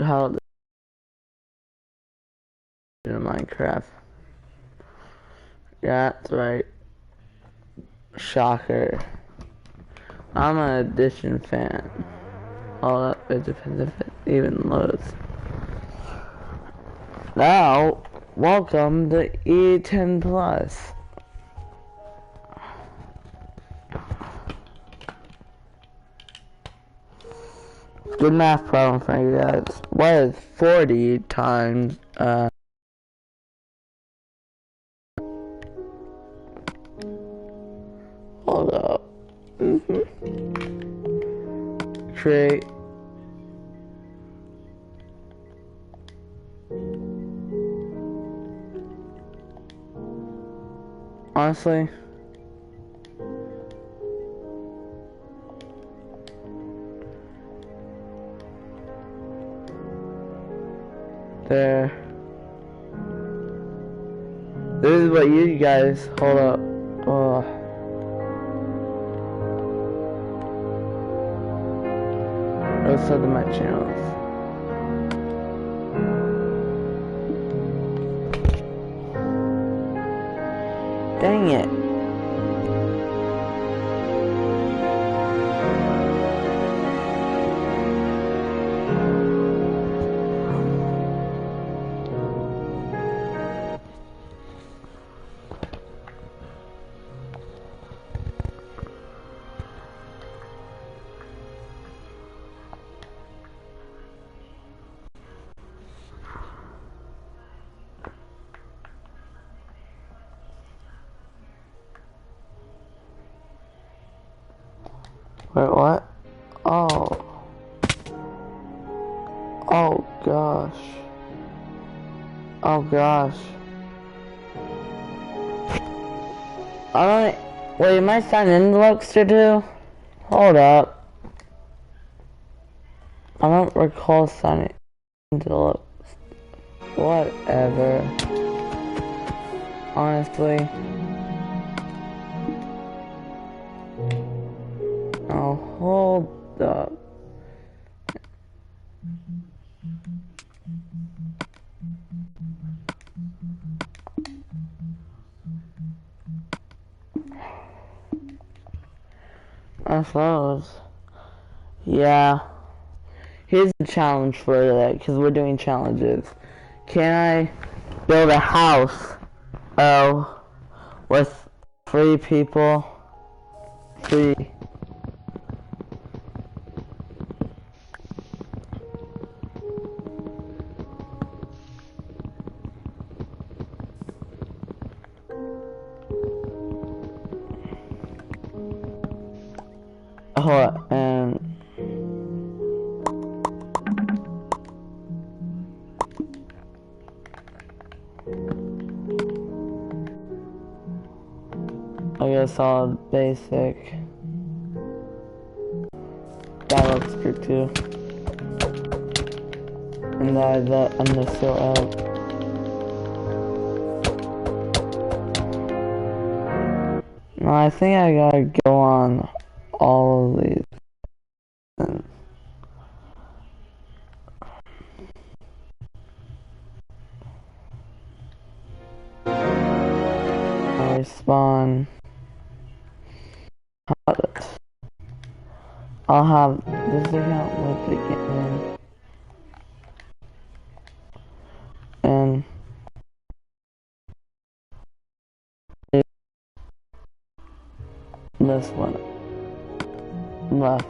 how to do Minecraft. Yeah, that's right. Shocker. I'm an Edition fan. Hold up, it depends if it even loads. Now, welcome to E10 Plus. Good math problem for you guys. What is 40 times, hold up. Create. Honestly. There. This is what you guys, hold up. Oh. Go sub to my channels. Dang it. Wait, what? Oh. Oh gosh. Oh gosh. I don't. Wait, am I signed into Luxter too? Hold up. I don't recall signing into Luxter. Whatever. Honestly. Oh, hold up. I suppose. Yeah. Here's the challenge for that, because we're doing challenges. Can I build a house? Oh, with 3 people? 3. Oh, and I guess all basic. That looks good too. And I'm gonna still out. No, I think I gotta go on all of these. I spawn. I'll have this account with the game and this one left.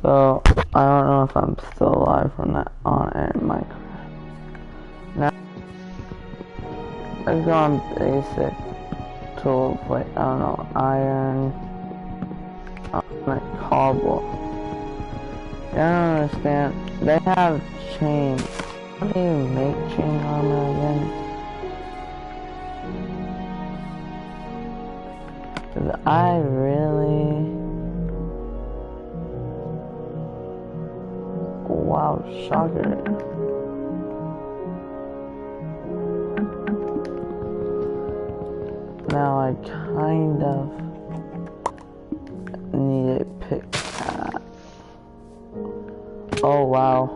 So I don't know if I'm still alive or not on air Minecraft. Now I've gone basic tools like I don't know iron, like cobble. I don't understand. They have chain. How do you make chain armor again? 'Cause I really. Wow, shocker. Now I kind of need a pickaxe. Oh wow.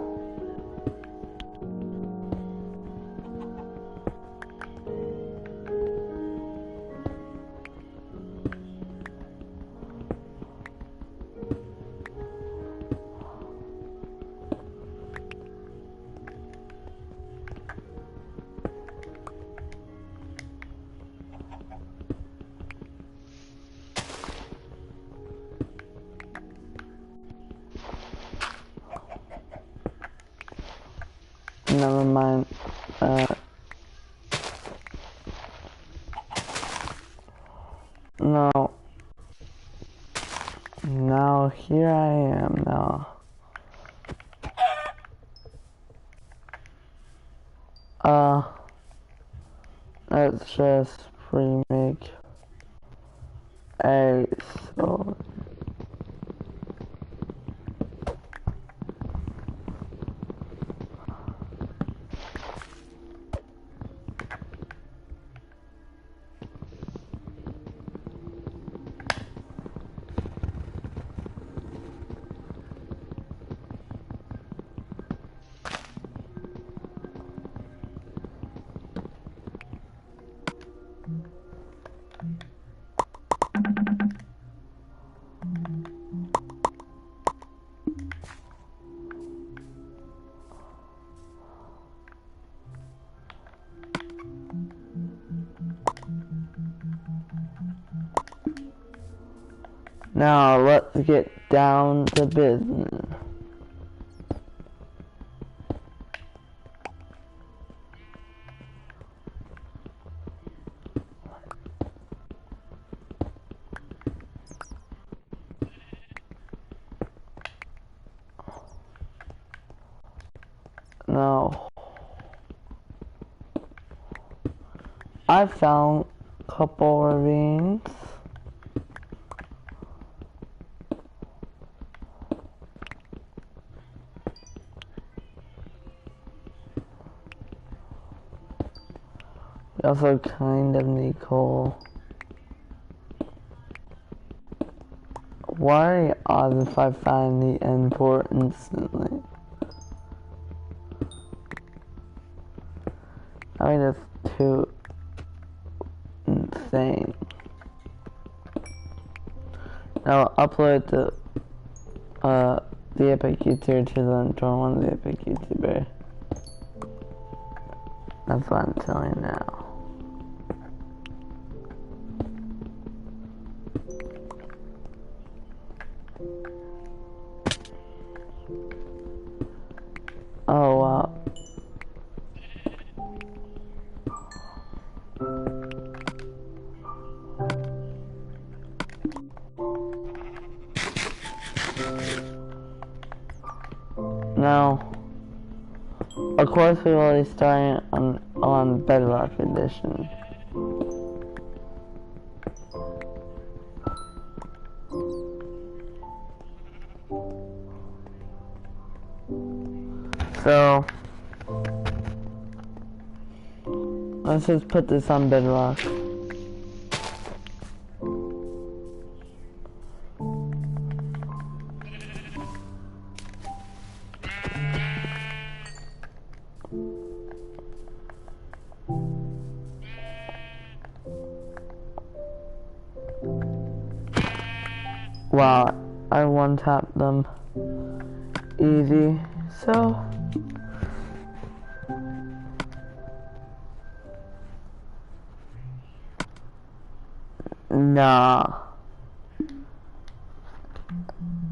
Never mind. No. Now here I am now. Let's just pre-make a so now let's get down to business. Now I found a couple ravines. We also kind of need coal. What are the odds if I find the end port instantly? I mean, that's too insane. Now upload the epic YouTuber to the join one of the epic YouTuber. That's what I'm telling you now. Oh wow. Now, of course, we will be starting on Bedrock Edition. So, let's just put this on Bedrock. Wow, I one-tapped them. Easy, so... Nah.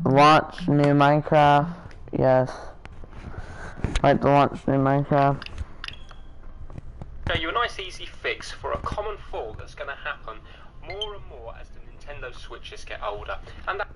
Launch new Minecraft, yes. Like to launch new Minecraft. Show you a nice easy fix for a common fault that's going to happen more and more as the Nintendo Switches get older. And that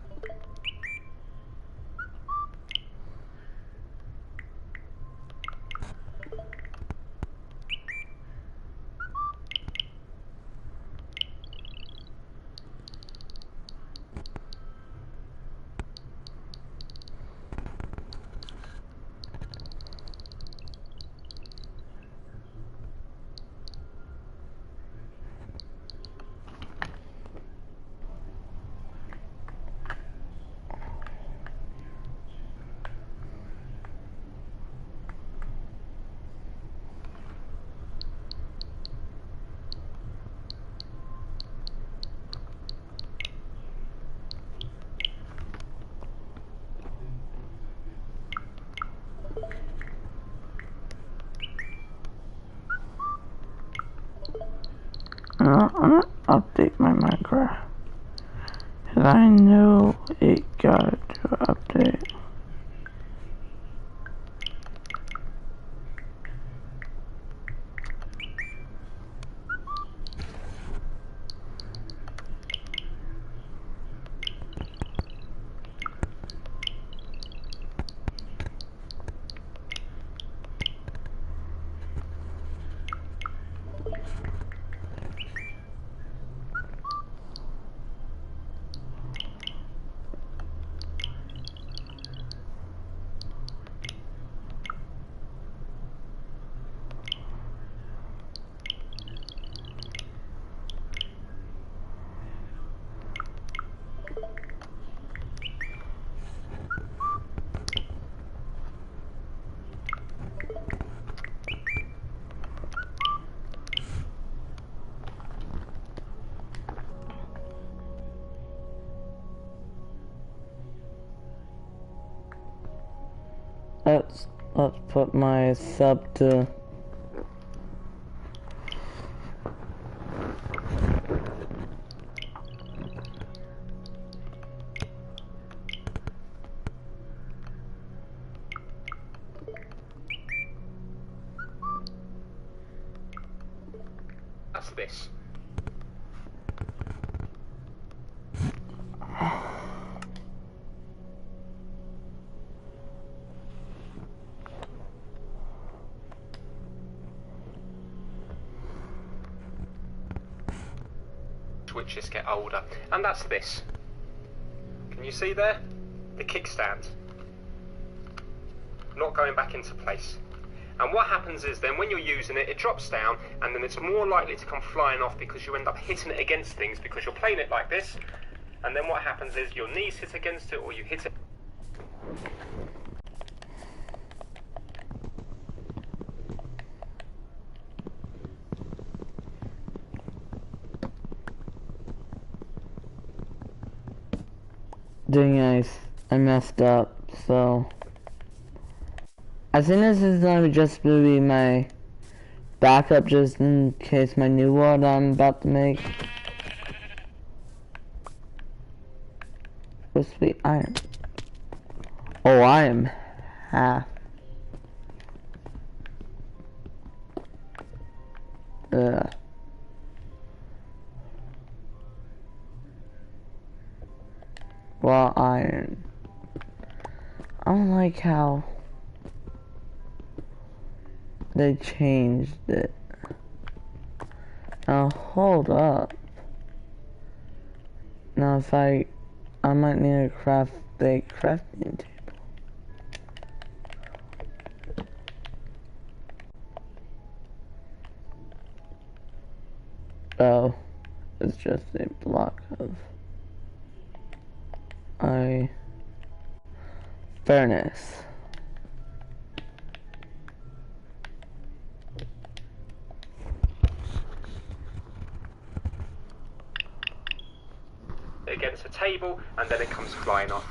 I'm gonna update my Minecraft. Cause I know it got to update. Let's put my sub to That's this. Switches get older, and that's this. Can you see there? The kickstand. Not going back into place. And what happens is then when you're using it, it drops down, and then it's more likely to come flying off because you end up hitting it against things because you're playing it like this, and then what happens is your knees hit against it or you hit it. Dang, I messed up, so I think this is gonna just be my backup just in case my new world I'm about to make. Supposed to be iron. Oh, I am half. Raw iron. I don't like how they changed it. Now hold up. Now if I might need to craft a crafting table. Oh, it's just a block of a furnace. Against a table, and then it comes flying off.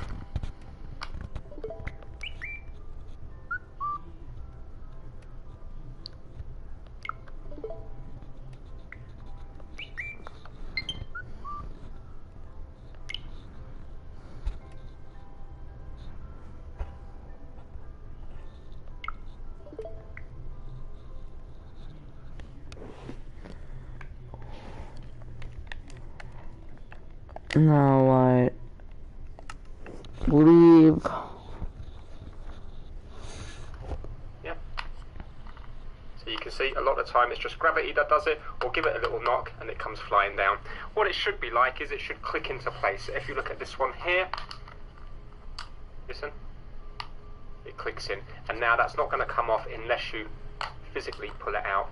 Now I believe. Yep. So you can see a lot of the time it's just gravity that does it, or give it a little knock and it comes flying down. What it should be like is it should click into place. If you look at this one here, listen, it clicks in, and now that's not going to come off unless you physically pull it out.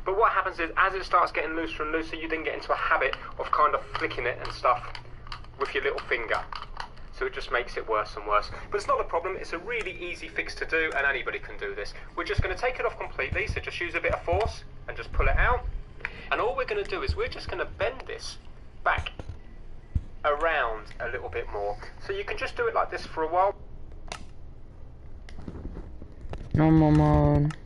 But what happens is, as it starts getting looser and looser, you then get into a habit of kind of flicking it and stuff with your little finger. So it just makes it worse and worse. But it's not a problem, it's a really easy fix to do, and anybody can do this. We're just going to take it off completely, so just use a bit of force and just pull it out. And all we're going to do is we're just going to bend this back around a little bit more. So you can just do it like this for a while. Normal mode.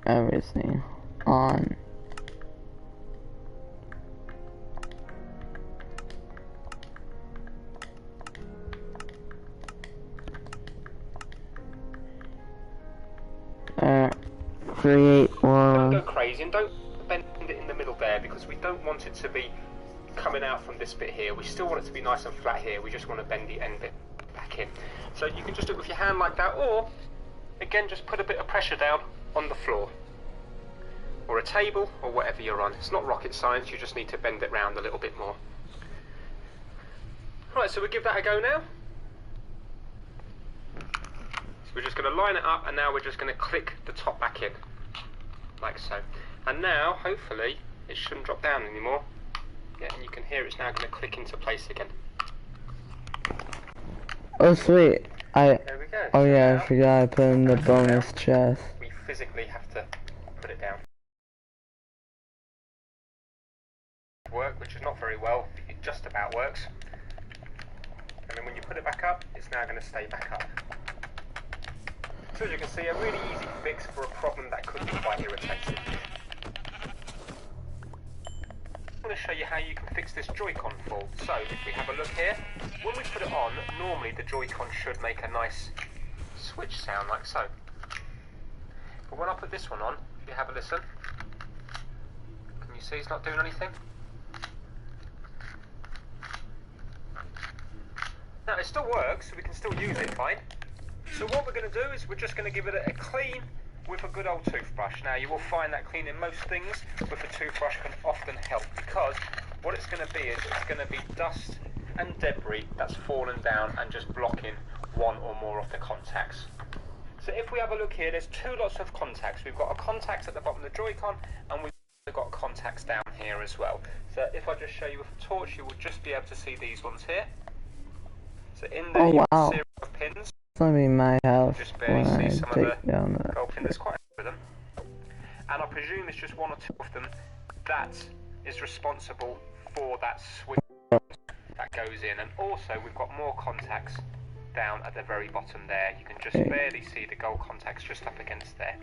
everything on. Create Don't one. go crazy and don't bend it in the middle there, because we don't want it to be coming out from this bit here. We still want it to be nice and flat here. We just want to bend the end bit back in. So you can just do it with your hand like that, or again just put a bit of pressure down on the floor or a table or whatever you're on. It's not rocket science, you just need to bend it round a little bit more. Right, so we give that a go now. So we're just going to line it up, and now we're just going to click the top back in like so. And now hopefully it shouldn't drop down anymore. Yeah, and you can hear it's now going to click into place again. Oh sweet, There we go. oh So yeah, now I forgot I put in the bonus chest. we physically have to put it down. Work, which is not very well, it just about works. And then when you put it back up, it's now going to stay back up. So as you can see, a really easy fix for a problem that could be quite irritating. I'm going to show you how you can fix this Joy-Con fault. So if we have a look here, when we put it on, normally the Joy-Con should make a nice switch sound like so. But when I put this one on, if you have a listen, can you see it's not doing anything? Now it still works, so we can still use it fine. So what we're going to do is we're just going to give it a clean with a good old toothbrush. Now you will find that cleaning most things with a toothbrush can often help, because what it's going to be is it's going to be dust and debris that's fallen down and just blocking one or more of the contacts. So if we have a look here, there's two lots of contacts. We've got a contact at the bottom of the Joy-Con, and we've got contacts down here as well. So if I just show you with a torch, you will just be able to see these ones here. So in there you can see a pins. It's gonna be my house Just barely when I see some of take the down the... gold pins. There's quite a few of them. And I presume there's just one or two of them that is responsible for that switch that goes in. And also we've got more contacts down at the very bottom there. You can just barely see the gold contacts just up against there.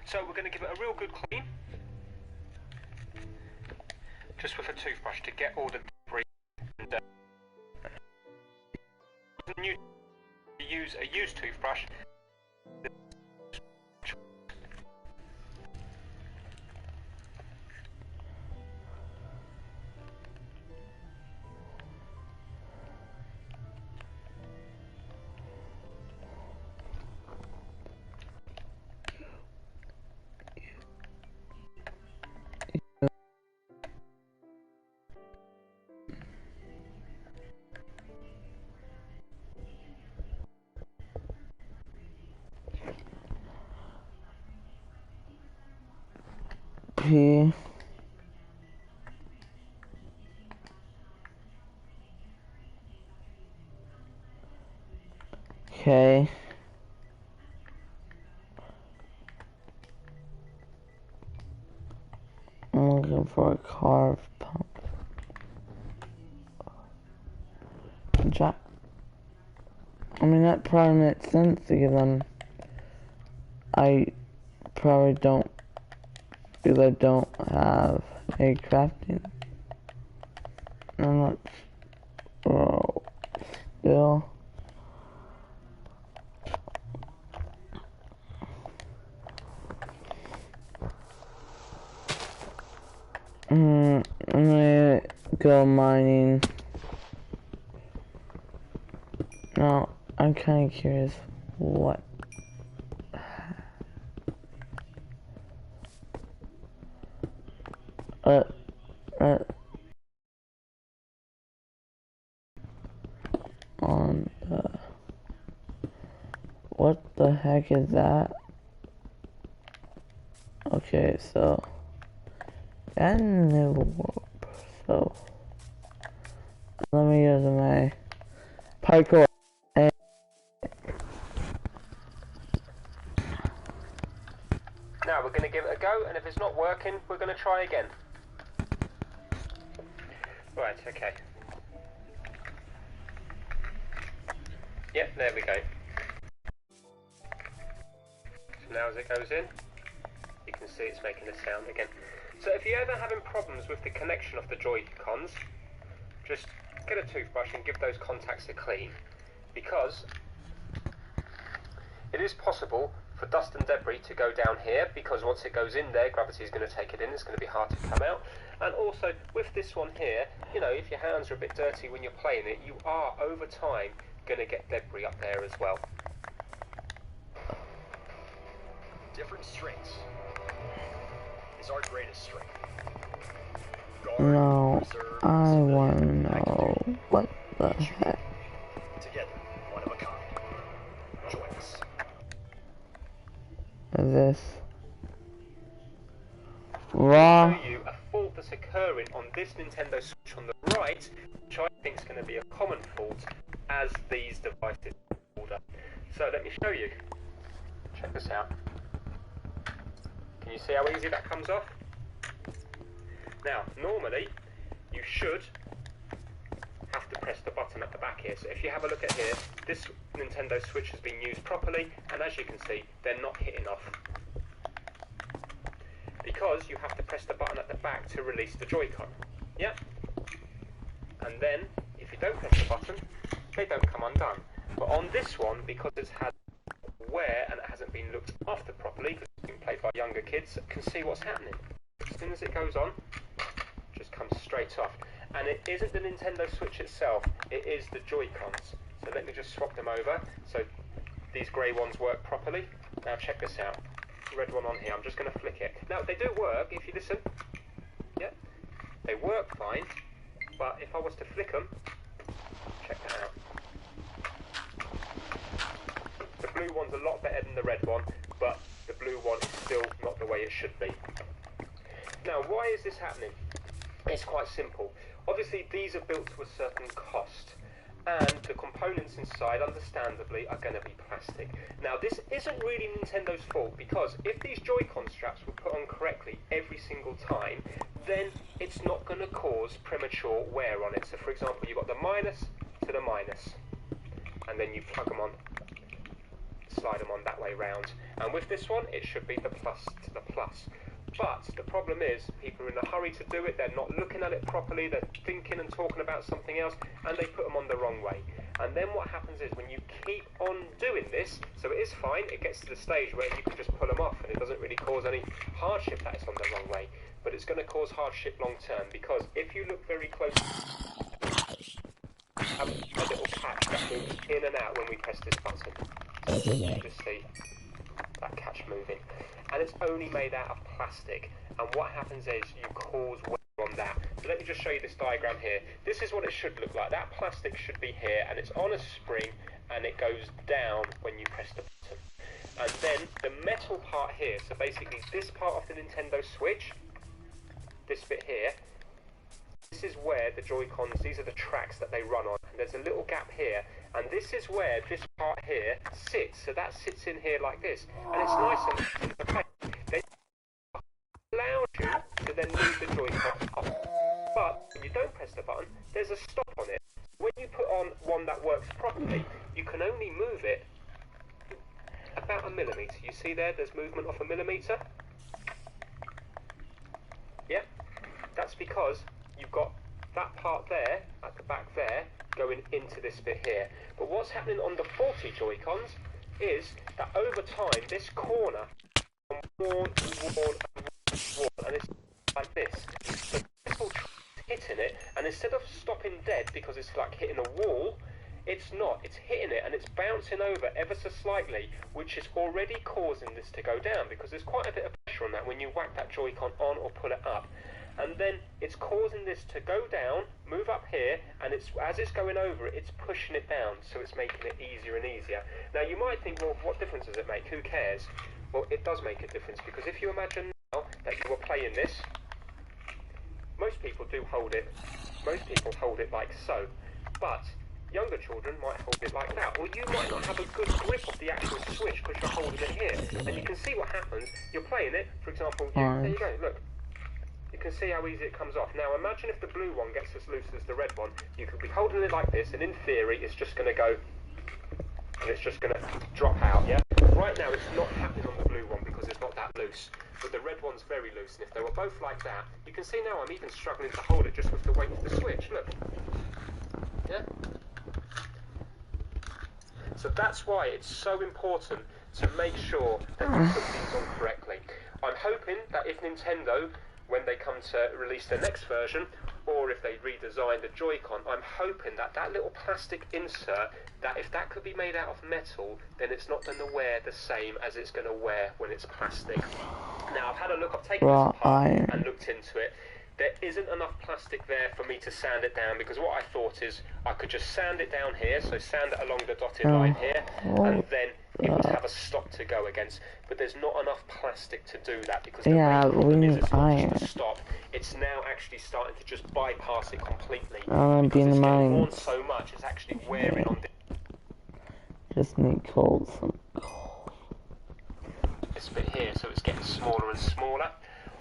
So we're going to give it a real good clean, just with a toothbrush to get all the debris and dirt. You use a used toothbrush. P. Okay. I'm looking for a carved pump. Jack. I mean, that probably makes sense because I probably don't, because I don't have a crafting. And let's roll still. I'm gonna go mining. Now, I'm kind of curious what. On the. What the heck is that? Okay, so. That never worked. So. Let me use my parkour. Now we're going to give it a go, and if it's not working, we're going to try again. Right, okay. Yep, there we go. So now as it goes in, You can see it's making a sound again. So if you're ever having problems with the connection of the Joy-Cons, just get a toothbrush and give those contacts a clean, because it is possible for dust and debris to go down here, because once it goes in there, gravity is going to take it in, it's going to be hard to come out. And also, with this one here, you know, if your hands are a bit dirty when you're playing it, you are, over time, going to get debris up there as well. Different strengths is our greatest strength. No, I want to know what the heck. Together, one of a kind. Join us. This I'll raw. show you a fault that's occurring on this Nintendo Switch on the right, which I think is going to be a common fault as these devices order. So let me show you. Check this out. Can you see how easy that comes off? Now, normally, you should have to press the button at the back here. So if you have a look at here, this Nintendo Switch has been used properly, and as you can see, they're not hitting off. Because you have to press the button at the back to release the Joy-Con. Yep. And then, if you don't press the button, they don't come undone. But on this one, because it's had wear and it hasn't been looked after properly, because it's been played by younger kids, can see what's happening. As soon as it goes on, it just comes straight off. And it isn't the Nintendo Switch itself, it is the Joy-Cons. So let me just swap them over, so these grey ones work properly. Now check this out. Red one on here, I'm just going to flick it. Now they do work, if you listen. Yeah, they work fine, but if I was to flick them, check that out. The blue one's a lot better than the red one, but the blue one is still not the way it should be. Now, why is this happening? It's quite simple. Obviously, these are built to a certain cost, and the components inside, understandably, are going to be plastic. Now, this isn't really Nintendo's fault, because if these Joy-Con straps were put on correctly every single time, then it's not going to cause premature wear on it. So, for example, you've got the minus to the minus, and then you plug them on, slide them on that way round. And with this one, it should be the plus to the plus. But the problem is, people are in a hurry to do it, they're not looking at it properly, they're thinking and talking about something else, and they put them on the wrong way. And then what happens is, when you keep on doing this, so it is fine, it gets to the stage where you can just pull them off, and it doesn't really cause any hardship that it's on the wrong way. But it's going to cause hardship long term, because if you look very closely, have a little catch that moves in and out when we press this button. So you can just see that catch moving. And it's only made out of plastic, and what happens is you cause wear on that. So let me just show you this diagram here. This is what it should look like. That plastic should be here, and it's on a spring, and it goes down when you press the button. And then the metal part here, so basically this part of the Nintendo Switch, this bit here, this is where the Joy-Cons, these are the tracks that they run on, and there's a little gap here, and this is where this part here sits, so that sits in here like this, and it's nice and okay. They allow you to then move the Joy-Con off, but when you don't press the button, there's a stop on it. When you put on one that works properly, you can only move it about 1 millimetre. You see there's movement of 1 millimetre? Yeah, that's because you've got that part there, at the back there, going into this bit here. But what's happening on the faulty Joy-Cons is that over time, this corner is worn, and it's like this. So this will hitting it, and instead of stopping dead because it's like hitting a wall, it's not. It's hitting it, and it's bouncing over ever so slightly, which is already causing this to go down, because there's quite a bit of pressure on that when you whack that Joy-Con on or pull it up. And then it's causing this to go down, move up here, and it's as it's going over it, it's pushing it down, so it's making it easier and easier. Now you might think, well, what difference does it make? Who cares? Well, it does make a difference, because if you imagine now that you were playing this, most people do hold it. Most people hold it like so, but younger children might hold it like that, or you might not have a good grip of the actual switch because you're holding it here. And you can see what happens. You're playing it, for example, there you go, look. You can see how easy it comes off. Now imagine if the blue one gets as loose as the red one. You could be holding it like this, and in theory it's just going to go, and it's just going to drop out, yeah? Right now it's not happening on the blue one because there's not that loose, but the red one's very loose, and if they were both like that, you can see now I'm even struggling to hold it just with the weight of the switch, look. Yeah? So that's why it's so important to make sure that you put these on correctly. I'm hoping that if Nintendo, when they come to release their next version, or if they redesign the Joy-Con, I'm hoping that that little plastic insert, that if that could be made out of metal, then it's not going to wear the same as it's going to wear when it's plastic. Now, I've had a look, I've taken this apart and looked into it. There isn't enough plastic there for me to sand it down, because what I thought is I could just sand it down here, so sand it along the dotted line here, and then it would have a stop to go against. But there's not enough plastic to do that, because the main problem is it's not just a stop, it's now actually starting to just bypass it completely. Because it's getting worn so much, it's actually wearing on just need cold, some this bit here, so it's getting smaller and smaller.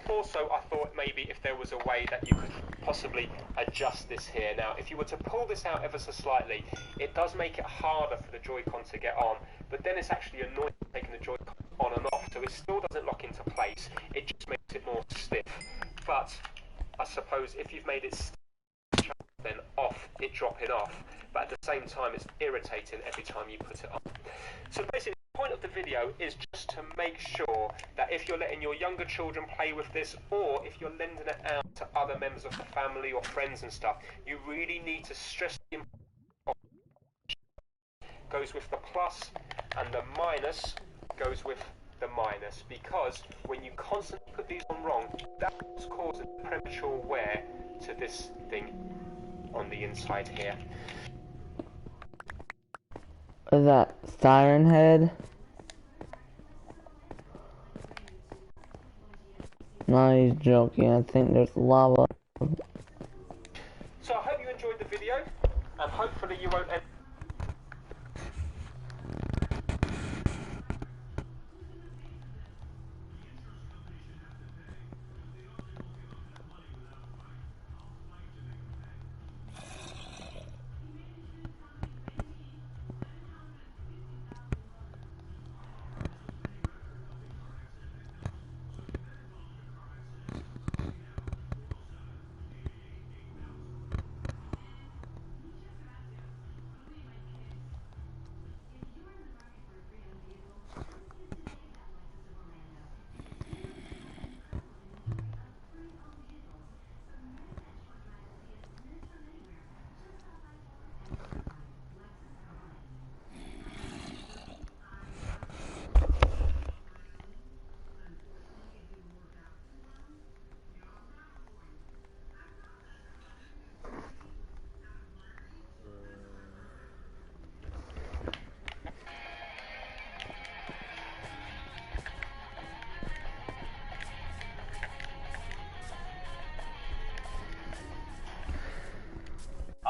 Also, I thought maybe if there was a way that you could possibly adjust this here. Now, if you were to pull this out ever so slightly, it does make it harder for the Joy-Con to get on, but then it's actually annoying taking the Joy-Con on and off, so it still doesn't lock into place. It just makes it more stiff. But I suppose if you've made it stiff, then off, it dropping off, but at the same time it's irritating every time you put it on. So basically the point of the video is just to make sure that if you're letting your younger children play with this, or if you're lending it out to other members of the family or friends and stuff, you really need to stress the goes with the plus and the minus goes with the minus, because when you constantly put these on wrong, that's causing premature wear to this thing on the inside here. Is that Siren Head? No, he's joking. I think there's lava. So I hope you enjoyed the video, and hopefully you won't end.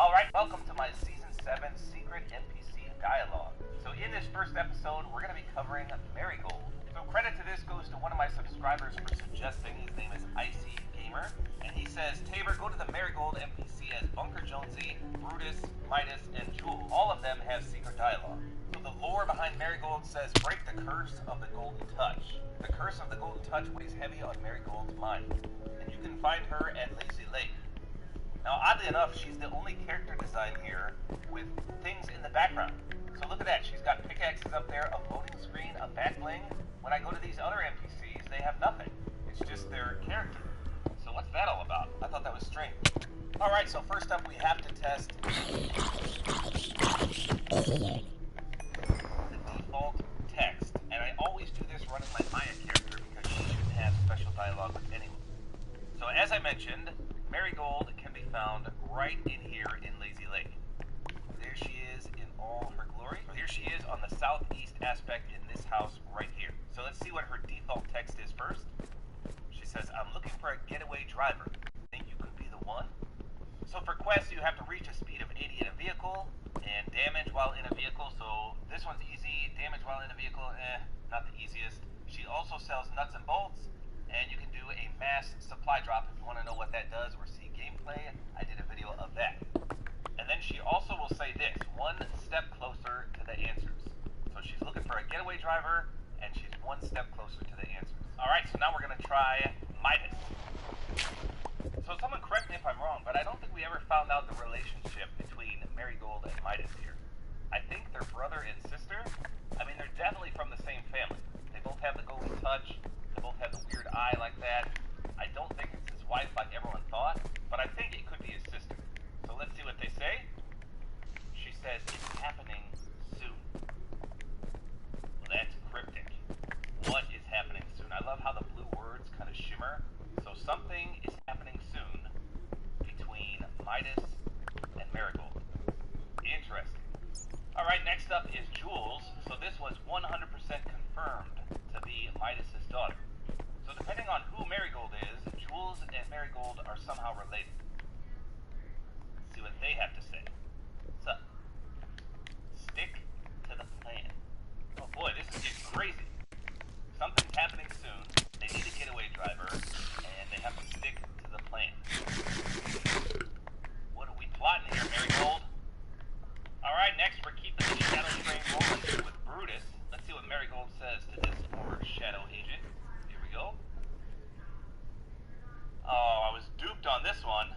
Alright, welcome to my Season 7 Secret NPC Dialogue. So in this first episode, we're going to be covering Marigold. So credit to this goes to one of my subscribers for suggesting. His name is Icy Gamer. And he says, Tabor, go to the Marigold NPC as Bunker Jonesy, Brutus, Midas, and Jewel. All of them have secret dialogue. So the lore behind Marigold says, break the curse of the Golden Touch. The curse of the Golden Touch weighs heavy on Marigold's mind. And you can find her at Lazy Lake. Now, oddly enough, she's the only character design here with things in the background. So look at that. She's got pickaxes up there, a loading screen, a back bling. When I go to these other NPCs, they have nothing. It's just their character. So what's that all about? I thought that was strange. Alright, so first up we have to test the default text. And I always do this running my Maya character because she shouldn't have special dialogue with anyone. So as I mentioned, Marigold can be found right in here in Lazy Lake. There she is in all her glory. So here she is on the southeast aspect in this house right here. So let's see what her default text is first. She says, I'm looking for a getaway driver. Think you could be the one? So for quests, you have to reach a speed of 80 in a vehicle and damage while in a vehicle. So this one's easy. Damage while in a vehicle, not the easiest. She also sells nuts and bolts. And you can do a mass supply drop if you want to know what that does or see gameplay. I did a video of that. And then she also will say this, one step closer to the answers. So she's looking for a getaway driver, and she's one step closer to the answers. Alright, so now we're gonna try Midas. So someone correct me if I'm wrong, but I don't think we ever found out the relationship between Marigold and Midas here. I think they're brother and sister. I mean, they're definitely from the same family. They both have the golden touch. They both have the weird eye like that. I don't think it's his wife like everyone thought, but I think it could be his sister. So let's see what they say. She says it's happening soon. Well, that's cryptic. What is happening soon? I love how the blue words kind of shimmer. So something is happening soon between Midas and Marigold. Interesting. Alright, next up is Jules. So this was 100% confirmed to be Midas' daughter. So depending on who Marigold is, Jules and Marigold are somehow related. Let's see what they have to say. So, stick to the plan. Oh boy, this is getting crazy. Something's happening soon. They need a getaway driver, and they have to stick to the plan. What are we plotting here, Marigold? Alright, next we're keeping the shadow train rolling here with Brutus. Let's see what Marigold says to this former shadow agent. Here we go. Oh, I was duped on this one.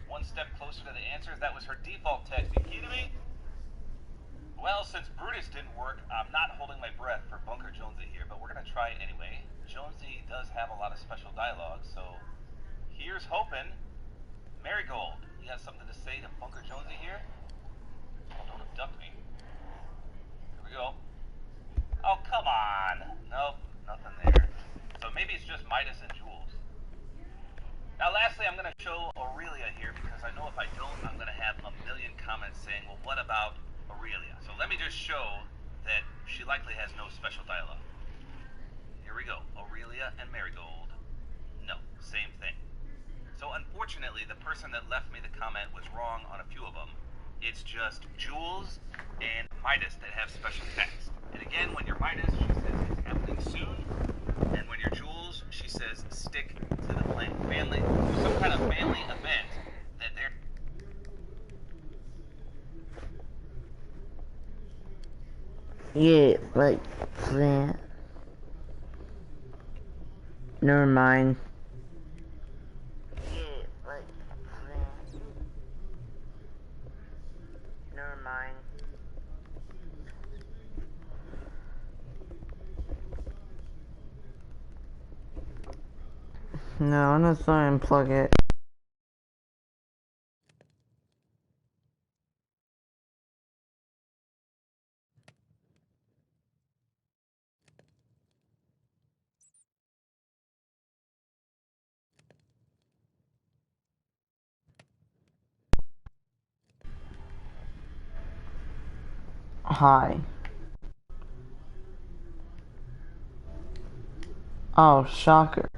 One step closer to the answers. That was her default text. You kidding me? Well, since Brutus didn't work, I'm not holding my breath for Bunker Jonesy here, but we're gonna try it anyway. Jonesy does have a lot of special dialogue, so here's hoping. Marigold, you got something to say to Bunker Jonesy here? Oh, don't abduct me. Here we go. Oh, come on. Nope, nothing there. So maybe it's just Midas and Jules. Now, lastly, I'm going to show Aurelia here because I know if I don't, I'm going to have a million comments saying, well, what about Aurelia? So let me just show that she likely has no special dialogue. Here we go. Aurelia and Marigold. No, same thing. So unfortunately, the person that left me the comment was wrong on a few of them. It's just Jules and Midas that have special text. And again, when you're Midas, she says it's happening soon. And when you're Jules, she says stick to the plan. Family, some kind of family event that they're... Yeah, like that. Never mind. Yeah, like that. Never mind. No, I'm just gonna unplug it. Hi. Oh, shocker.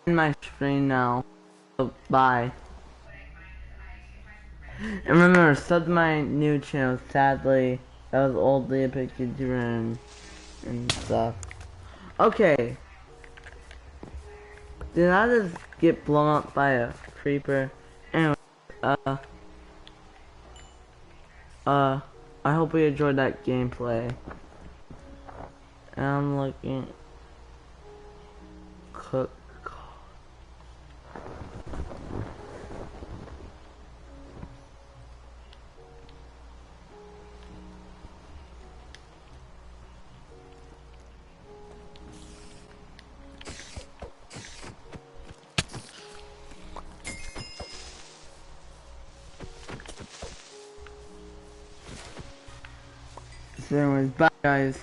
In my screen now. So, bye. And remember, sub to my new channel. Sadly, that was old Leah Pikachu and stuff. Okay. Did I just get blown up by a creeper? Anyway, I hope you enjoyed that gameplay. And I'm looking. Cook. So anyways, bye guys.